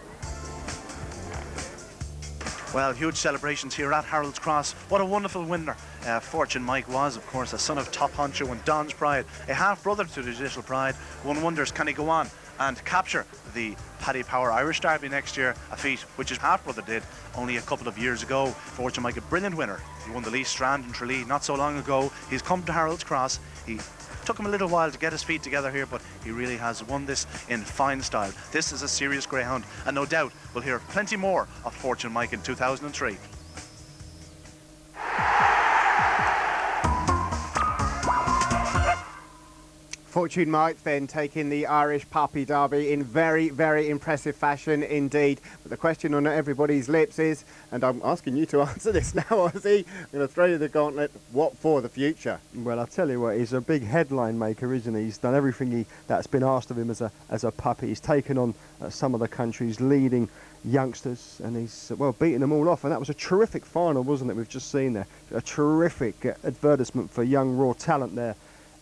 Well, huge celebrations here at Harold's Cross. What a wonderful winner Fortune Mike was, of course, a son of Top Honcho and Don's Pride, a half-brother to the Judicial Pride. One wonders, can he go on and capture the Paddy Power Irish Derby next year, a feat which his half-brother did only a couple of years ago. Fortune Mike, a brilliant winner. He won the Lee Strand in Tralee not so long ago. He's come to Harold's Cross. He Took him a little while to get his feet together here, but he really has won this in fine style. This is a serious greyhound, and no doubt we'll hear plenty more of Fortune Mike in 2003. Fortune Mike then taking the Irish Puppy Derby in very, very impressive fashion indeed. But the question on everybody's lips is, and I'm asking you to answer this now, Ozzie, I'm going to throw you the gauntlet, what for the future? Well, I'll tell you what, he's a big headline maker, isn't he? He's done everything that's been asked of him as a puppy. He's taken on some of the country's leading youngsters, and he's, well, beaten them all off. And that was a terrific final, wasn't it, we've just seen there? A terrific advertisement for young raw talent there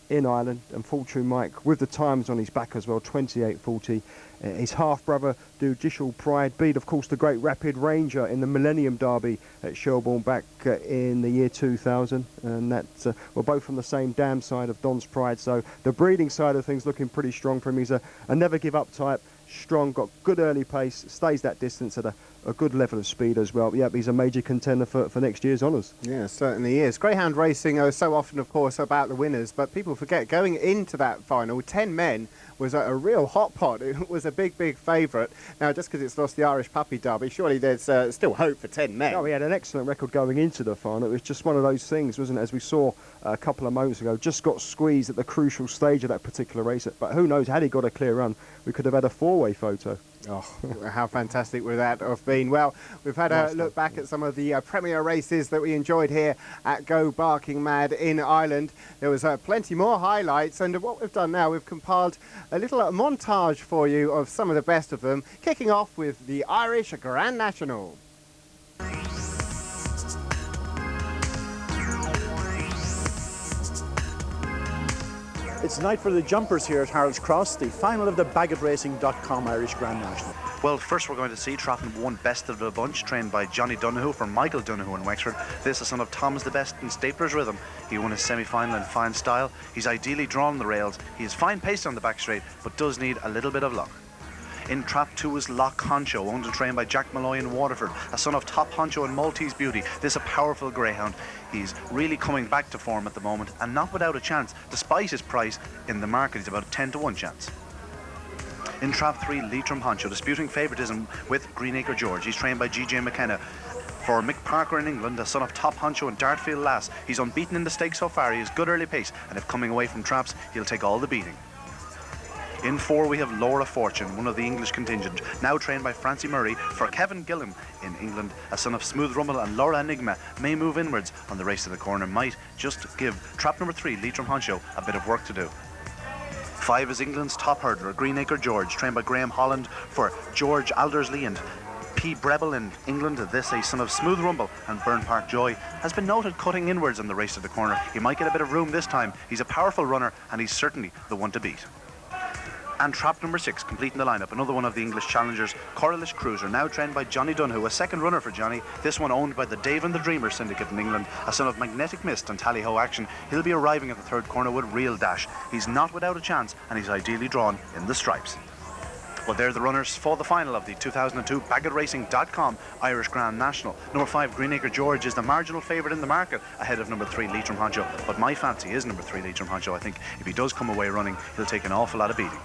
in Ireland. And Fortune Mike with the times on his back as well, 28.40. His half-brother Judicial Pride beat, of course, the Great Rapid Ranger in the Millennium Derby at Shelbourne back in the year 2000, and that's well, both from the same dam side of Don's Pride. So the breeding side of things looking pretty strong for him. He's a never give up type, strong, got good early pace, stays that distance at a good level of speed as well. Yep, he's a major contender for next year's honours. Yeah, certainly is. Greyhound racing is so often, of course, about the winners, but people forget going into that final, 10 men was a real hot pot. It was a big, big favourite. Now, just because it's lost the Irish Puppy Derby, surely there's still hope for 10 men. Oh, he had an excellent record going into the final. It was just one of those things, wasn't it? As we saw a couple of moments ago, just got squeezed at the crucial stage of that particular race. But who knows, had he got a clear run, we could have had a four-way photo. Oh, how fantastic would that have been? Well, we've had a look back at some of the premier races that we enjoyed here at Go Barking Mad in Ireland. There was plenty more highlights, and what we've done now, we've compiled a little montage for you of some of the best of them, kicking off with the Irish Grand National. It's night for the jumpers here at Harold's Cross, the final of the BaggettRacing.com Irish Grand National. Well, first we're going to see trap number 1, Best of the Bunch, trained by Johnny Donoghue from Michael Donoghue in Wexford. This is the son of Tom's the Best in Stapler's Rhythm. He won his semi-final in fine style. He's ideally drawn the rails. He has fine pace on the back straight, but does need a little bit of luck. In trap 2 is Loch Honcho, owned and trained by Jack Malloy in Waterford, a son of Top Honcho and Maltese Beauty. This is a powerful greyhound. He's really coming back to form at the moment, and not without a chance, despite his price in the market. He's about a 10-to-1 chance. In trap 3, Leitrim Honcho, disputing favouritism with Greenacre George. He's trained by G.J. McKenna. For Mick Parker in England, a son of Top Honcho and Dartfield Lass. He's unbeaten in the stakes so far. He has good early pace, and if coming away from traps, he'll take all the beating. In 4 we have Laura Fortune, one of the English contingent, now trained by Francie Murray. For Kevin Gillam in England, a son of Smooth Rummel and Laura Enigma, may move inwards on the race to the corner, might just give trap number 3, Leitrim Honcho, a bit of work to do. 5 is England's top hurdler, Greenacre George, trained by Graham Holland. For George Aldersley and P. Brebel in England, this a son of Smooth Rumble and Burn Park Joy, has been noted cutting inwards on the race to the corner. He might get a bit of room this time. He's a powerful runner, and he's certainly the one to beat. And trap number 6, completing the lineup, another one of the English challengers, Coralish Cruiser, now trained by Johnny Donoghue, a second runner for Johnny. This one owned by the Dave and the Dreamer syndicate in England, a son of Magnetic Mist and Tally-Ho Action. He'll be arriving at the third corner with real dash. He's not without a chance, and he's ideally drawn in the stripes. Well, they're the runners for the final of the 2002 BaggettRacing.com Irish Grand National. Number 5, Greenacre George, is the marginal favourite in the market, ahead of number 3, Leitrim Honcho. But my fancy is number 3, Leitrim Honcho. I think if he does come away running, he'll take an awful lot of beating.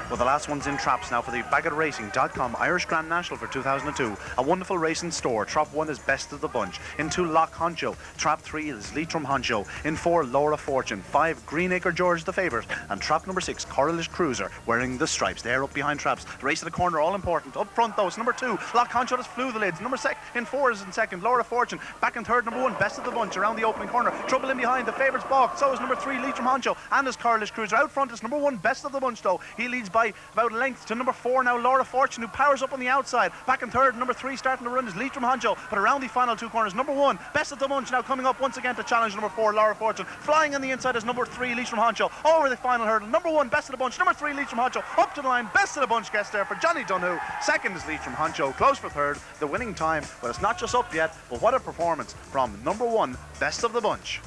Well, the last one's in traps now for the BaggettRacing.com Irish Grand National for 2002. A wonderful race in store. Trap 1 is Best of the Bunch. In 2, Loch Honcho. Trap 3 is Leitrim Honcho. In 4, Laura Fortune. 5, Greenacre George the favourite. And trap number 6, Coralish Cruiser, wearing the stripes. They're up behind traps. The race to the corner, all important. Up front, though, it's number 2, Loch Honcho just flew the lids. Number 4 is in second, Laura Fortune. Back in third, number 1, Best of the Bunch, around the opening corner. Trouble in behind, the favourites balked. So is number 3, Leitrim Honcho, and is Coralish Cruiser. Out front is number 1, Best of the Bunch, though. He leads by about a length to number 4 now, Laura Fortune, who powers up on the outside. Back in third, number 3 starting to run is Leitrim Honcho, but around the final 2 corners, number 1, Best of the Bunch, now coming up once again to challenge number 4, Laura Fortune. Flying on the inside is number 3, Leitrim Honcho, over the final hurdle. Number 1, Best of the Bunch, number 3, Leitrim Honcho, up to the line. Best of the Bunch gets there for Johnny Donoghue. Second is Leitrim Honcho, close for third. The winning time, well, it's not just up yet, but what a performance from number 1, Best of the Bunch.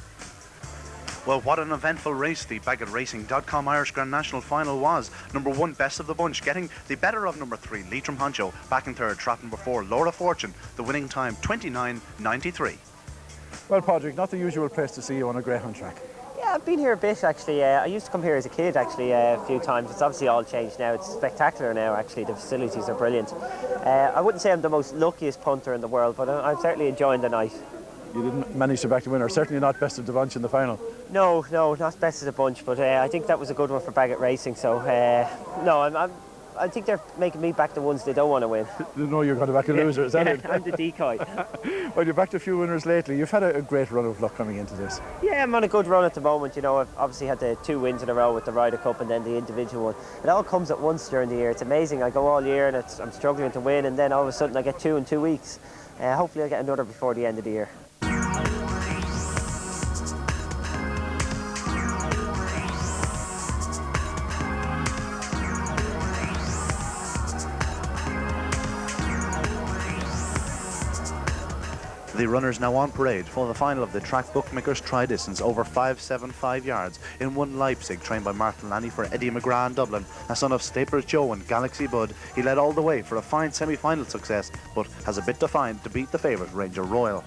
Well, what an eventful race the BaggettRacing.com Irish Grand National final was. Number 1, Best of the Bunch, getting the better of number 3, Leitrim Honcho. Back in third, trap number 4, Laura Fortune. The winning time, 29.93. Well, Padraig, not the usual place to see you on a greyhound track. Yeah, I've been here a bit actually. I used to come here as a kid actually a few times. It's obviously all changed now. It's spectacular now actually. The facilities are brilliant. I wouldn't say I'm the most luckiest punter in the world, but I'm certainly enjoying the night. You didn't manage to back the winner, certainly not best of the bunch in the final. No, not best of the bunch, but I think that was a good one for Baggett Racing. So no, I think they're making me back the ones they don't want to win. You know you're going to back a loser, is that it? I'm the decoy. Well, you've backed a few winners lately. You've had a great run of luck coming into this. Yeah, I'm on a good run at the moment. You know, I've obviously had the 2 wins in a row with the Ryder Cup and then the individual one. It all comes at once during the year. It's amazing. I go all year and I'm struggling to win, and then all of a sudden I get 2 in 2 weeks. Hopefully I'll get another before the end of the year. The runners now on parade for the final of the Track Bookmakers Tri-Distance over 575 yards in one Leipzig, trained by Martin Lanny for Eddie McGrath in Dublin, a son of Staplers Joe and Galaxy Bud. He led all the way for a fine semi-final success, but has a bit to find to beat the favourite Ranger Royal.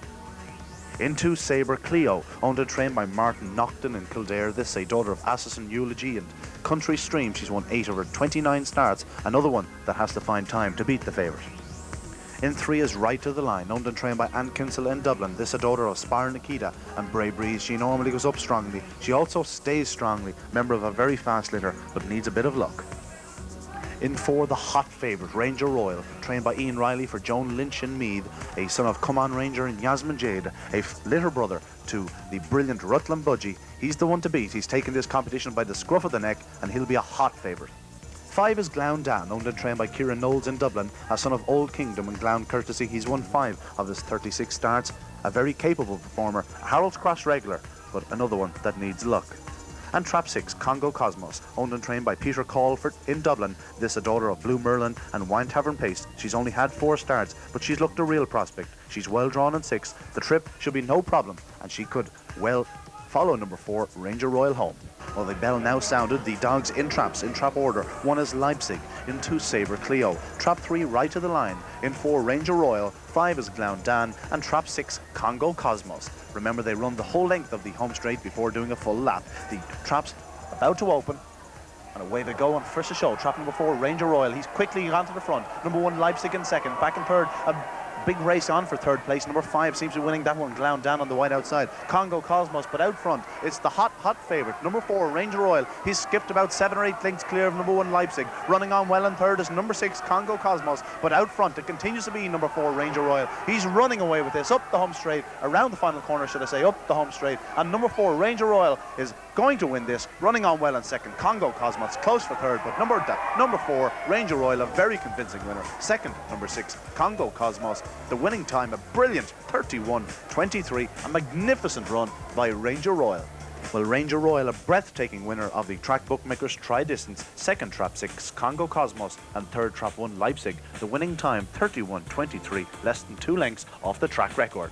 Into Sabre Clio, owned and trained by Martin Naughton in Kildare. This a daughter of Assassin Eulogy and Country Stream. She's won 8 of her 29 starts, another one that has to find time to beat the favourite. In 3 is Right to the Line, owned and trained by Anne Kinsella in Dublin. This a daughter of Spire Nikita and Bray Breeze. She normally goes up strongly. She also stays strongly, member of a very fast litter, but needs a bit of luck. In 4, the hot favourite, Ranger Royal, trained by Ian Riley for Joan Lynch in Meath, a son of Come On Ranger and Yasmin Jade, a litter brother to the brilliant Rutland Budgie. He's the one to beat. He's taken this competition by the scruff of the neck, and he'll be a hot favourite. 5 is Glown Dan, owned and trained by Kieran Knowles in Dublin, a son of Old Kingdom and Glown Courtesy. He's won 5 of his 36 starts, a very capable performer, a Harold's Cross regular, but another one that needs luck. And Trap 6, Congo Cosmos, owned and trained by Peter Callford in Dublin. This a daughter of Blue Merlin and Wine Tavern Paste. She's only had 4 starts, but she's looked a real prospect. She's well drawn in 6. The trip should be no problem, and she could well follow number 4, Ranger Royal home. Well, the bell now sounded. The dogs in trap order. 1 is Leipzig. In 2, Sabre Clio. Trap 3, Right to the Line. In 4, Ranger Royal. 5 is Glown Dan. And trap 6, Congo Cosmos. Remember, they run the whole length of the home straight before doing a full lap. The trap's about to open. And away they go on first to show. Trap number 4, Ranger Royal. He's quickly gone to the front. Number 1, Leipzig in second. Back in third. Big race on for third place. Number 5 seems to be winning that one. Glown down on the wide outside. Congo Cosmos, but out front, it's the hot favourite. Number 4, Ranger Royal. He's skipped about 7 or 8 lengths clear of number 1, Leipzig. Running on well in third is number 6, Congo Cosmos, but out front it continues to be number 4, Ranger Royal. He's running away with this up the home straight, around the final corner, should I say, up the home straight. And number 4, Ranger Royal, is going to win this, running on well in second. Congo Cosmos close for third, but number 4, Ranger Royal, a very convincing winner. Second, number 6, Congo Cosmos. The winning time, a brilliant 31.23, a magnificent run by Ranger Royal. Well, Ranger Royal, a breathtaking winner of the Track Bookmakers Tri-Distance. Second, Trap 6, Congo Cosmos, and third, Trap 1, Leipzig. The winning time, 31.23, less than 2 lengths off the track record.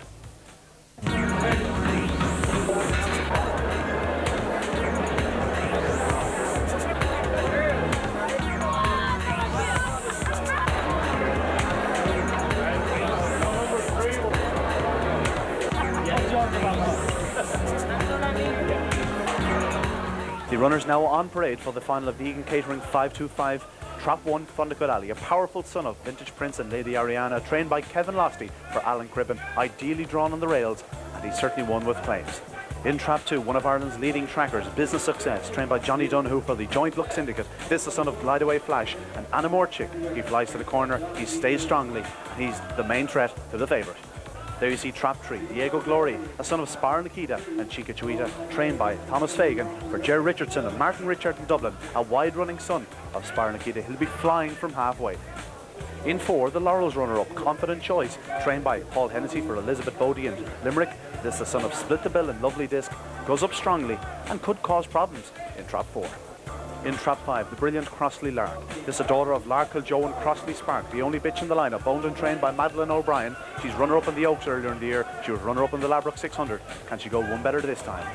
The runners now on parade for the final of the Egan Catering 525 Trap 1 Thundercut Alley, a powerful son of Vintage Prince and Lady Ariana, trained by Kevin Losty for Alan Cribben, ideally drawn on the rails, and he certainly won with claims. In Trap 2, one of Ireland's leading trackers, Business Success, trained by Johnny Donoghue for the Joint Look Syndicate. This is the son of Glideaway Flash and Anna Morchick. He flies to the corner, he stays strongly, and he's the main threat to the favourite. There you see Trap 3, Diego Glory, a son of Spire Nikita and Chica Chuita, trained by Thomas Fagan for Jerry Richardson and Martin Richard in Dublin, a wide-running son of Spire Nikita. He'll be flying from halfway. In 4, the Laurels runner-up, Confident Choice, trained by Paul Hennessy for Elizabeth Bodie and Limerick. This is the son of Split the Bill and Lovely Disc, goes up strongly and could cause problems in Trap 4. In Trap 5, the brilliant Crossley Lark. This is a daughter of Larkhill Joe and Crossley Spark, the only bitch in the lineup, owned and trained by Madeleine O'Brien. She's runner-up in the Oaks earlier in the year. She was runner-up in the Labrook 600. Can she go one better this time?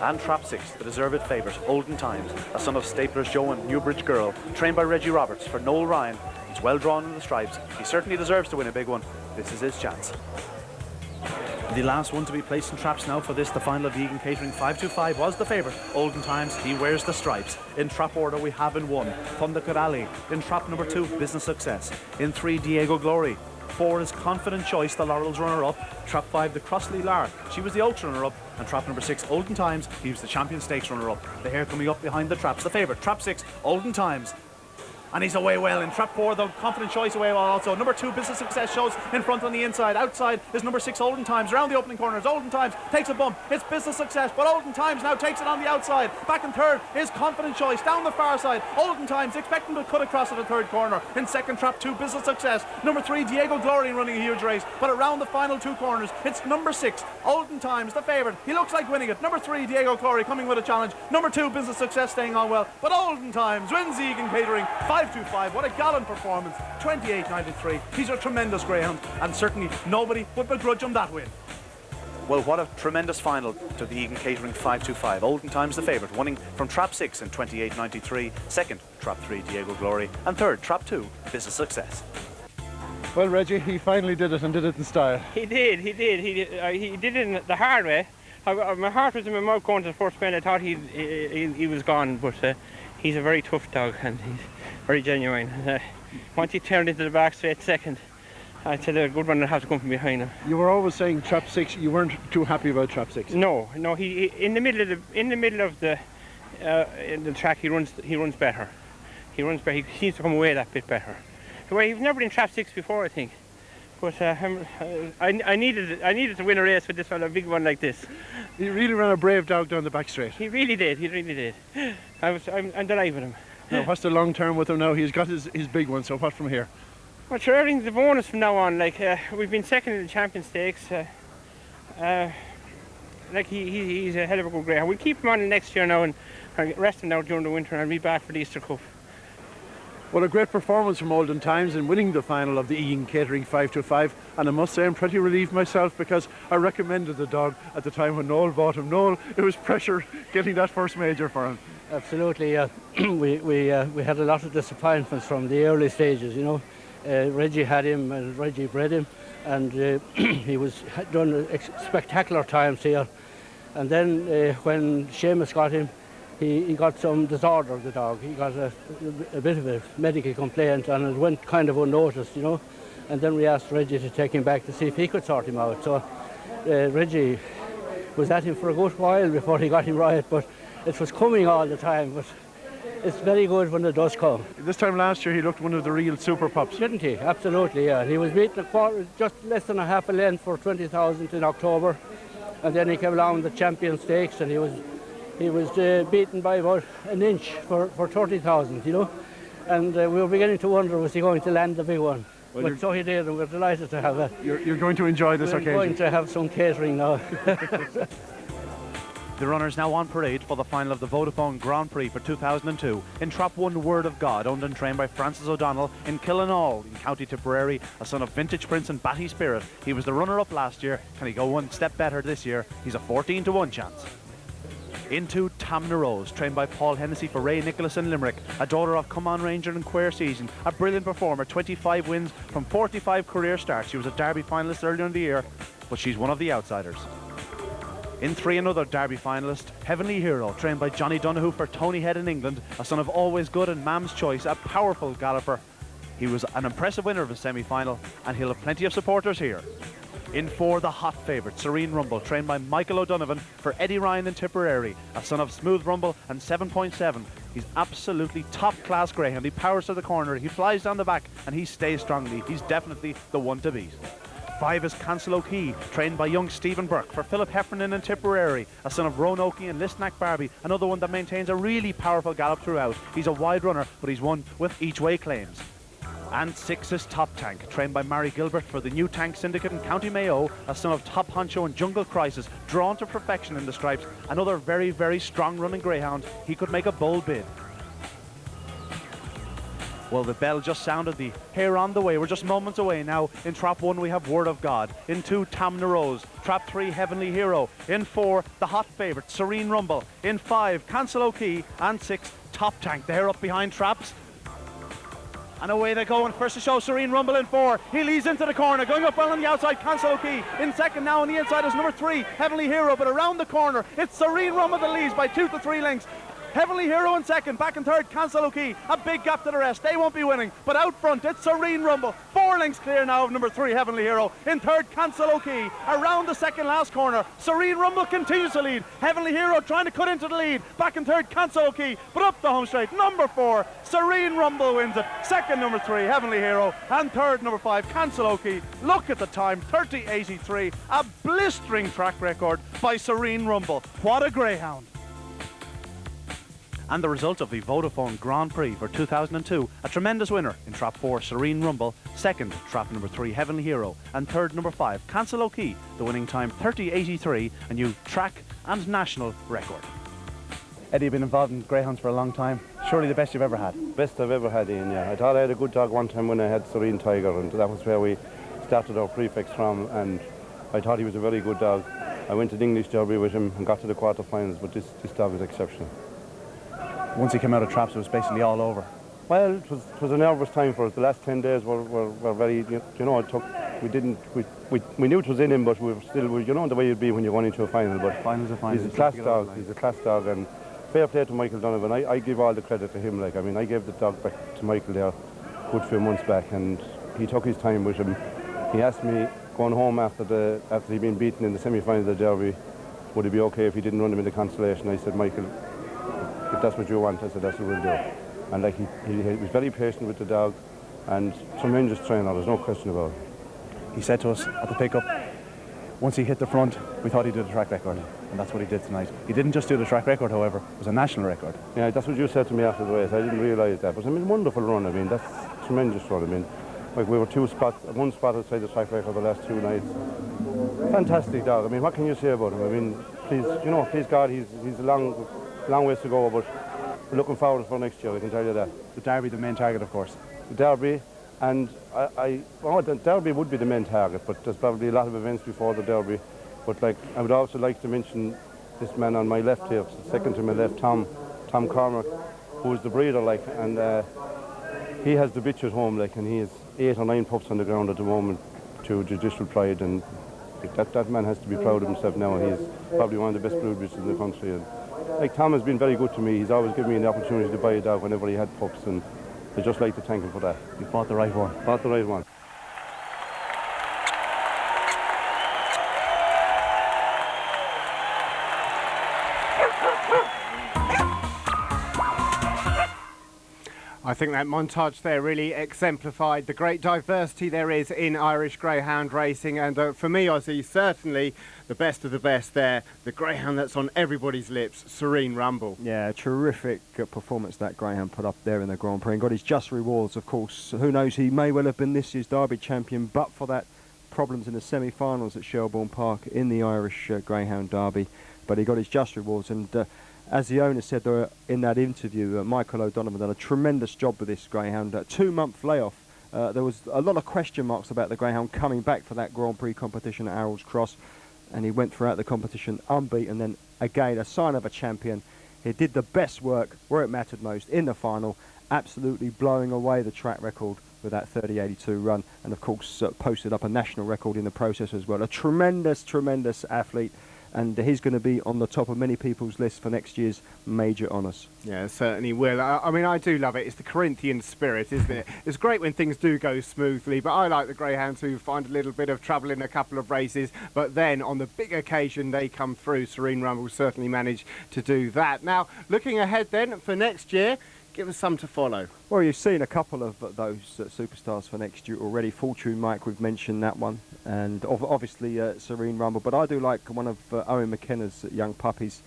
And Trap 6, the deserved favourite, Olden Times, a son of Staplers Joe and Newbridge Girl, trained by Reggie Roberts for Noel Ryan. He's well drawn in the stripes. He certainly deserves to win a big one. This is his chance. The last one to be placed in traps now for this, the final of the Egan Catering 525, was the favourite. Olden Times, he wears the stripes. In trap order we have in 1, Thundercut Alley. In trap number 2, Business Success. In 3, Diego Glory. 4 is Confident Choice, the Laurels runner-up. Trap 5, the Crossley Lark. She was the Oaks runner-up. And trap number 6, Olden Times, he was the Champion Stakes runner-up. The hare coming up behind the traps, the favourite. Trap 6, Olden Times. And he's away well. In trap 4, the Confident Choice away well also. Number 2, Business Success shows in front on the inside. Outside is number 6, Olden Times. Around the opening corners, Olden Times takes a bump. It's Business Success, but Olden Times now takes it on the outside. Back in third is Confident Choice. Down the far side, Olden Times expecting to cut across at the third corner. In second, trap 2, Business Success. Number 3, Diego Glory running a huge race. But around the final 2 corners, it's number 6, Olden Times, the favourite. He looks like winning it. Number 3, Diego Glory coming with a challenge. Number 2, Business Success staying on well. But Olden Times wins Egan Catering 525. What a gallant performance, 28.93. He's a tremendous greyhound, and certainly nobody would begrudge him that win. Well, what a tremendous final to the Egan Catering 525. Olden Times the favourite, winning from trap 6 in 28.93. Second, trap 3, Diego Glory. And third, trap 2, Business Success. Well, Reggie, he finally did it, and did it in style. He did it in the hard way. My heart was in my mouth going to the first spell. I thought he was gone, but he's a very tough dog, and he's very genuine. Once he turned into the back straight second, I said a good one would have to come from behind him. You were always saying trap 6. You weren't too happy about trap 6. No. He in the middle of the track he runs better. He seems to come away that bit better. Well, he's never in trap 6 before, I think. But I needed to win a race with this one, a big one like this. He really ran a brave dog down the back straight. He really did. I'm delighted with him. Now, what's the long term with him now? He's got his big one, so what from here? Well, sure, everything's a bonus from now on. Like, we've been second in the Champion Stakes. He's a hell of a good greyhound. We'll keep him on next year now and rest him now during the winter, and I'll be back for the Easter Cup. Well, a great performance from Olden Times in winning the final of the Egan Catering 525, and I must say I'm pretty relieved myself, because I recommended the dog at the time when Noel bought him. Noel, it was pressure getting that first major for him. Absolutely, we had a lot of disappointments from the early stages, you know. Reggie had him, and Reggie bred him, and he had done spectacular times here. And then when Seamus got him, he got some disorder of the dog. He got a bit of a medical complaint, and it went kind of unnoticed, you know. And then we asked Reggie to take him back to see if he could sort him out. So Reggie was at him for a good while before he got him right, but it was coming all the time. But it's very good when it does come. This time last year he looked one of the real super pups. Didn't he? Absolutely, yeah. He was beaten just less than a half a length for 20,000 in October, and then he came along the Champion Stakes, and he was beaten by about an inch for 30,000, you know. And we were beginning to wonder, was he going to land the big one? Well, but so he did, and we're delighted to have it. You're going to enjoy this occasion. We're going to have some catering now. The runners now on parade for the final of the Vodafone Grand Prix for 2002. In trap 1, Word of God, owned and trained by Francis O'Donnell in Killinall in County Tipperary, a son of Vintage Prince and Batty Spirit. He was the runner-up last year. Can he go one step better this year? He's a 14-to-1 chance. Into Tamna Rose, trained by Paul Hennessy for Ray Nicholas in Limerick, a daughter of Come On Ranger and Queer Season, a brilliant performer, 25 wins from 45 career starts. She was a Derby finalist earlier in the year, but she's one of the outsiders. In 3, another Derby finalist, Heavenly Hero, trained by Johnny Donoghue for Tony Head in England, a son of Always Good and Mam's Choice, a powerful galloper. He was an impressive winner of his semi-final, and he'll have plenty of supporters here. In 4, the hot favourite, Serene Rumble, trained by Michael O'Donovan for Eddie Ryan in Tipperary, a son of Smooth Rumble and 7.7. He's absolutely top-class greyhound. He powers to the corner, he flies down the back, and he stays strongly. He's definitely the one to beat. 5 is Cancel O'Key, trained by young Stephen Burke for Philip Heffernan in Tipperary, a son of Roan O'Key and Listnack Barbie, another one that maintains a really powerful gallop throughout. He's a wide runner, but he's one with each-way claims. And 6 is Top Tank, trained by Mary Gilbert for the New Tank Syndicate in County Mayo, a son of Top Honcho and Jungle Crisis, drawn to perfection in the stripes. Another very, very strong running greyhound. He could make a bold bid. Well, the bell just sounded, the hare on the way. We're just moments away now. In trap 1, we have Word of God. In 2, Tamna Rose. Trap 3, Heavenly Hero. In 4, the hot favourite, Serene Rumble. In 5, Cancel O'Key. And 6, Top Tank. The hare up behind traps. And away they go, and first to show Serene Rumble in 4. He leads into the corner, going up well on the outside. Cancel O'Key in second now, on the inside is number 3, Heavenly Hero. But around the corner, it's Serene Rumble that leads by 2 to 3 lengths. Heavenly Hero in second, back in third, Cancel O'Key. A big gap to the rest. They won't be winning, but out front, it's Serene Rumble. 4 lengths clear now of number 3, Heavenly Hero. In third, Cancel O'Key. Around the second last corner, Serene Rumble continues to lead. Heavenly Hero trying to cut into the lead. Back in third, Cancel O'Key. But up the home straight, number 4, Serene Rumble wins it. Second, number 3, Heavenly Hero. And third, number 5, Cancel O'Key. Look at the time, 30.83. A blistering track record by Serene Rumble. What a greyhound. And the result of the Vodafone Grand Prix for 2002, a tremendous winner in trap 4, Serene Rumble, second, trap number 3, Heavenly Hero, and third, number 5, Cancel O'Key, the winning time 30.83, a new track and national record. Eddie, you've been involved in greyhounds for a long time. Surely the best you've ever had? Best I've ever had, Ian, yeah. I thought I had a good dog one time when I had Serene Tiger, and that was where we started our prefix from, and I thought he was a very good dog. I went to the English Derby with him and got to the quarter-finals, but this dog is exceptional. Once he came out of traps, it was basically all over. Well, it was a nervous time for us. The last 10 days were very, you know, it took, we knew it was in him, but we were still, you know the way you'd be when you're going into a final. But finals are finals. He's a class dog, and fair play to Michael Donovan. I give all the credit to him. Like, I mean, I gave the dog back to Michael there a good few months back, and he took his time with him. He asked me, going home after he'd been beaten in the semi-final of the Derby, would it be okay if he didn't run him in the consolation? I said, Michael, if that's what you want, I said, that's what we'll do. And like he was very patient with the dog, and tremendous trainer, there's no question about it. He said to us at the pickup, once he hit the front, we thought he did a track record, and that's what he did tonight. He didn't just do the track record, however, it was a national record. Yeah, that's what you said to me after the race. I didn't realise that, but I mean, wonderful run. I mean, that's a tremendous run. I mean, like we were one spot outside the track record the last 2 nights. Fantastic dog. I mean, what can you say about him? I mean, please God, he's a long ways to go, but we're looking forward for next year, I can tell you that. The Derby, the main target, of course. The Derby, and the Derby would be the main target, but there's probably a lot of events before the Derby. But like, I would also like to mention this man on my left here, second to my left, Tom Cormack, who is the breeder, like, and he has the bitch at home, like, and he has 8 or 9 pups on the ground at the moment to Judicial Pride, and that man has to be proud of himself now. He's probably one of the best brood bitches in the country. And, like, Tom has been very good to me. He's always given me the opportunity to buy a dog whenever he had pups, and I'd just like to thank him for that. You bought the right one. Bought the right one. I think that montage there really exemplified the great diversity there is in Irish greyhound racing, and for me, Ozzie, certainly the best of the best there, the greyhound that's on everybody's lips, Serene Rumble. Yeah, terrific performance that greyhound put up there in the Grand Prix, and got his just rewards, of course. Who knows, he may well have been this year's Derby champion, but for that problems in the semi-finals at Shelbourne Park in the Irish Greyhound Derby, but he got his just rewards, and as the owner said in that interview, Michael O'Donovan done a tremendous job with this greyhound. 2-month layoff. There was a lot of question marks about the greyhound coming back for that Grand Prix competition at Harold's Cross, and he went throughout the competition unbeaten. Then again, a sign of a champion. He did the best work where it mattered most in the final, absolutely blowing away the track record with that 30.82 run, and of course posted up a national record in the process as well. A tremendous athlete, and he's going to be on the top of many people's lists for next year's major honours. Yeah, certainly will. I mean, I do love it. It's the Corinthian spirit, isn't it? It's great when things do go smoothly, but I like the greyhounds who find a little bit of trouble in a couple of races, but then on the big occasion they come through. Serene Rumble certainly managed to do that. Now, looking ahead then for next year, give us some to follow. Well, you've seen a couple of those superstars for next year already. Fortune Mike, we've mentioned that one, and obviously Serene Rumble. But I do like one of Owen McKenna's young puppies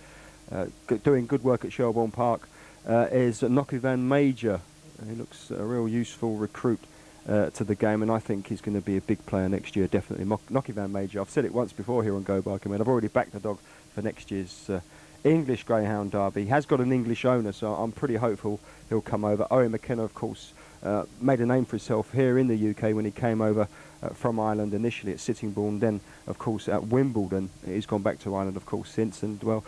doing good work at Shelbourne Park, is Knocky Van Major. He looks a real useful recruit to the game, and I think he's going to be a big player next year, definitely. Knocky Van Major, I've said it once before here on Go Bark, I've already backed the dog for next year's English Greyhound Derby. He has got an English owner, so I'm pretty hopeful he'll come over. Owen McKenna, of course, made a name for himself here in the UK when he came over from Ireland initially at Sittingbourne, then of course at Wimbledon. He's gone back to Ireland, of course, since, and well,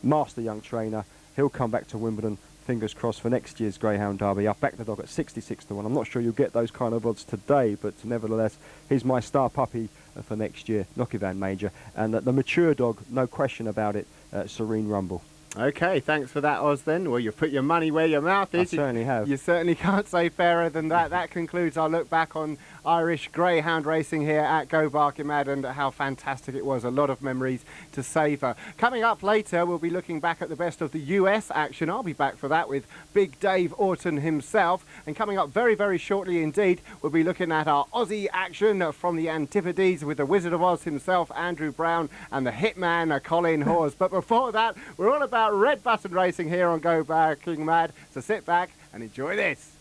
master young trainer. He'll come back to Wimbledon. fingers crossed for next year's Greyhound Derby. I've backed the dog at 66 to 1. I'm not sure you'll get those kind of odds today, but nevertheless, he's my star puppy for next year, Knockivan Major. And the mature dog, no question about it, Serene Rumble. Okay, thanks for that, Oz, then. Well, you've put your money where your mouth is. I certainly have. You certainly can't say fairer than that. That concludes our look back on Irish Greyhound racing here at Go Barking-Mad, and how fantastic it was. A lot of memories to savour. Coming up later, we'll be looking back at the best of the US action. I'll be back for that with Big Dave Orton himself. And coming up very, very shortly indeed, we'll be looking at our Aussie action from the Antipodes with the Wizard of Oz himself, Andrew Brown, and the Hitman, Colin Hawes. But before that, we're all about red button racing here on Go Barking Mad, so sit back and enjoy this.